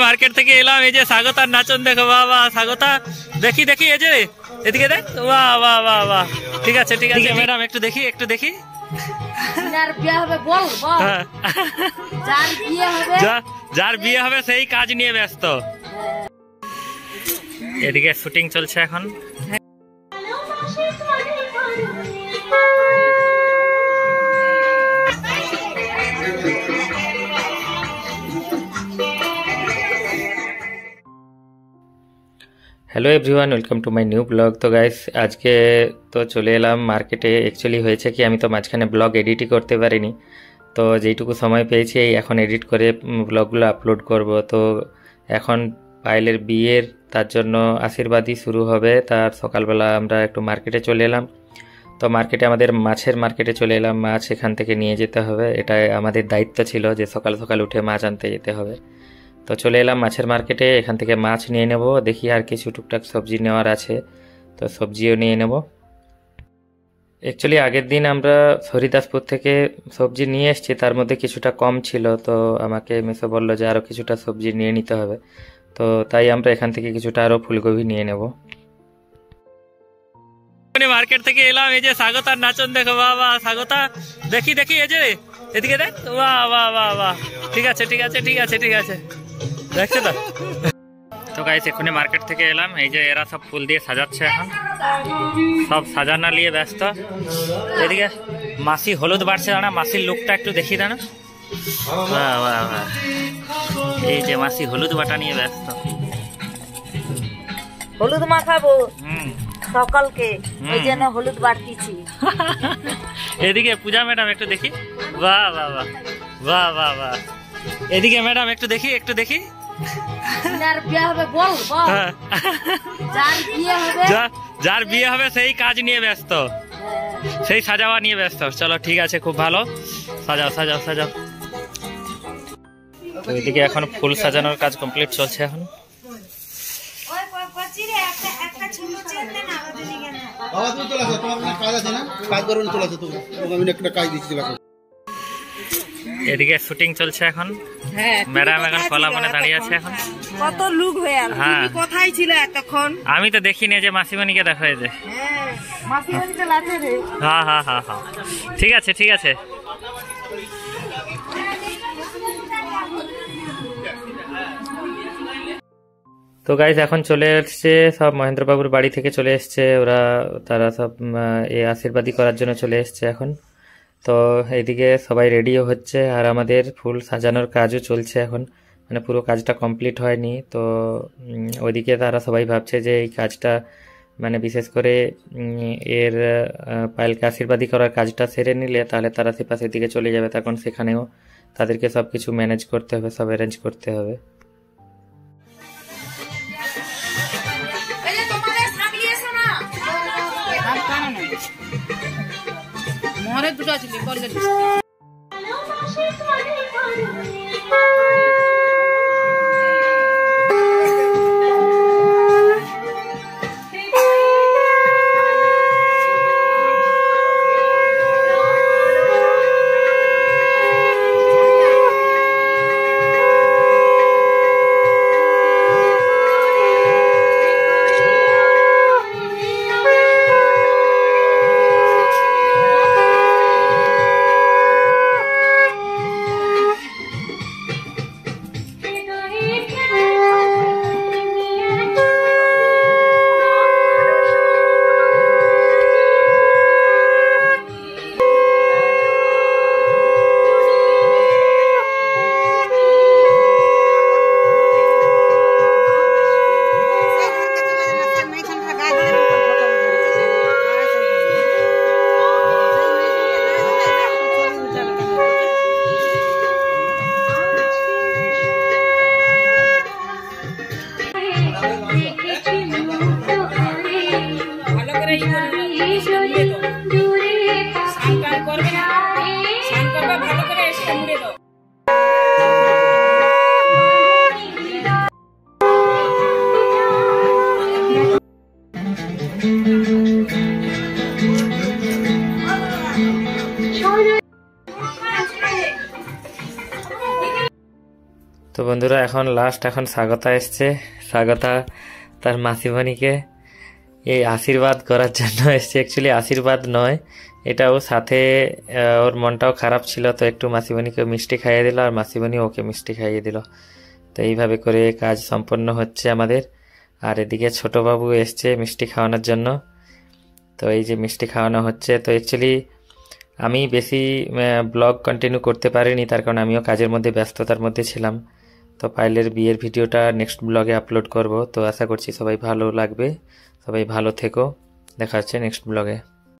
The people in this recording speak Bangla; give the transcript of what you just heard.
মার্কেট থেকে এলাম, এই যে স্বাগতার নাচন দেখো, বাহ বাহ স্বাগতা, দেখি দেখি এই যে এদিকে দেখ, বাহ বাহ বাহ বাহ, ঠিক আছে ঠিক আছে ম্যাডাম, একটু দেখি একটু দেখি। যার বিয়ে হবে সেই কাজ নিয়ে ব্যস্ত। এদিকে শুটিং চলছে এখন। Hello everyone, welcome to my new blog. তো গাইস আজকে তো চলে এলাম মার্কেটে। অ্যাকচুয়ালি হয়েছে কি, আমি তো মাঝখানে ব্লগ এডিটই করতে পারিনি, তো যেইটুকু সময় পেয়েছি এখন এডিট করে ব্লগগুলো আপলোড করব। তো এখন পায়েলের বিয়ের, তার জন্য আশীর্বাদই শুরু হবে। তার সকালবেলা আমরা একটু মার্কেটে চলে এলাম। তো মার্কেটে আমাদের মাছের মার্কেটে চলে এলাম, মাছ এখান থেকে নিয়ে যেতে হবে। এটা আমাদের দায়িত্ব ছিল যে সকাল সকাল উঠে মাছ আনতে যেতে হবে। তো চলে এলাম মাছের মার্কেটে, এখান থেকে মাছ নিয়ে নেব। দেখি আর কিছু টুকটাক সবজি নেওয়ার আছে, তো সবজিও নিয়ে নেব। অ্যাকচুয়ালি আগের দিন আমরা হরিদাসপুর থেকে সবজি নিয়ে এসেছি, তার মধ্যে কিছুটা কম ছিল, তো আমাকে মেসো বললো যে আরও কিছুটা সবজি নিয়ে নিতে হবে। তো তাই আমরা এখান থেকে কিছুটা আরও ফুলকপি নিয়ে নেব। মার্কেট থেকে এলাম, এই যে স্বাগতার নাচন দেখো, বাহ বাহ স্বাগতা, দেখি দেখি এই যে এদিকে দেখ, বাহ বাহ বাহ বাহ, ঠিক আছে ঠিক আছে ঠিক আছে ঠিক আছে, দেখছো তো। তো গাইস এক্ষুনি মার্কেট থেকে এলাম, এই যে এরা সব ফুল দিয়ে সাজাচ্ছে, এখন সব সাজানো নিয়ে ব্যস্ত। এদিকে মাসি হলুদ বাড়ছে, দাঁড়া মাসির লুকটা একটু দেখি, দাঁড়া, বাহ বাহ বাহ, এই যে মাসি হলুদ বাটা নিয়ে ব্যস্ত। হলুদ মাখাবো সকালকে, ওই জন্য হলুদ বাড়তিছি। এদিকে পূজা ম্যাডাম একটু দেখি, বাহ বাহ বাহ বাহ বাহ বাহ, এদিকে ম্যাডাম একটু দেখি একটু দেখি। যার বিয়ে হবে সেই কাজ নিয়ে ব্যস্ত, সেই সাজাওয়া নিয়ে ব্যস্ত। চলো ঠিক আছে, খুব ভালো, সাজাও সাজাও সাজাও। তো এদিকে এখন ফুল সাজানোর কাজ কমপ্লিট চলছে এখন। এদিকে শুটিং চলছে এখন, ম্যাডাম এখন কলা বনে দাঁড়িয়ে আছে এখন। কত লুক হয়ে গেল, কোথায় ছিল এতক্ষণ? আমি তো দেখিনি, যে মাসিমণিকে দেখা হয়েছে। হ্যাঁ হ্যাঁ হ্যাঁ হ্যাঁ, ঠিক আছে ঠিক আছে। তো গাইজ এখন চলে এসছে সব, মহেন্দ্রবাবুর বাড়ি থেকে চলে এসছে ওরা, তারা সব এই আশীর্বাদী করার জন্য চলে এসছে এখন। তো এইদিকে সবাই রেডিও হচ্ছে, আর আমাদের ফুল সাজানোর কাজও চলছে এখন, মানে পুরো কাজটা কমপ্লিট হয়নি। তো ওইদিকে তারা সবাই ভাবছে যে এই কাজটা, মানে বিশেষ করে এর পায়েলকে আশীর্বাদী করার কাজটা সেরে নিলে তাহলে তারা সে পাশের দিকে চলে যাবে, তখন সেখানেও তাদেরকে সব কিছু ম্যানেজ করতে হবে, সব অ্যারেঞ্জ করতে হবে। দুটো আছে। তো বন্ধুরা এখন স্বাগতা এসছে। স্বাগতা তার মাসিমণিকে এই আশীর্বাদ করার জন্য এসছে। অ্যাকচুয়ালি আশীর্বাদ নয়, এটা ও সাথে ওর মনটাও খারাপ ছিল, তো একটু মাসিমণিকে মিষ্টি খাইয়ে দিল আর মাসিমণি ওকে মিষ্টি খাইয়ে দিল। তো এইভাবে করে কাজ সম্পন্ন হচ্ছে আমাদের। আর এদিকে ছোটবাবু এসছে মিষ্টি খাওয়ানোর জন্য। তো এই যে মিষ্টি খাওয়ানো হচ্ছে। তো অ্যাকচুয়ালি আমি বেশি ব্লগ কন্টিনিউ করতে পারিনি, তার কারণ আমিও কাজের মধ্যে ব্যস্ততার মধ্যে ছিলাম। তো পায়েলের বিয়ের ভিডিওটা নেক্সট ব্লগে আপলোড করব। তো আশা করছি সবাই ভালো লাগবে, সবাই ভালো থেকো। দেখা হচ্ছে নেক্সট ব্লগে।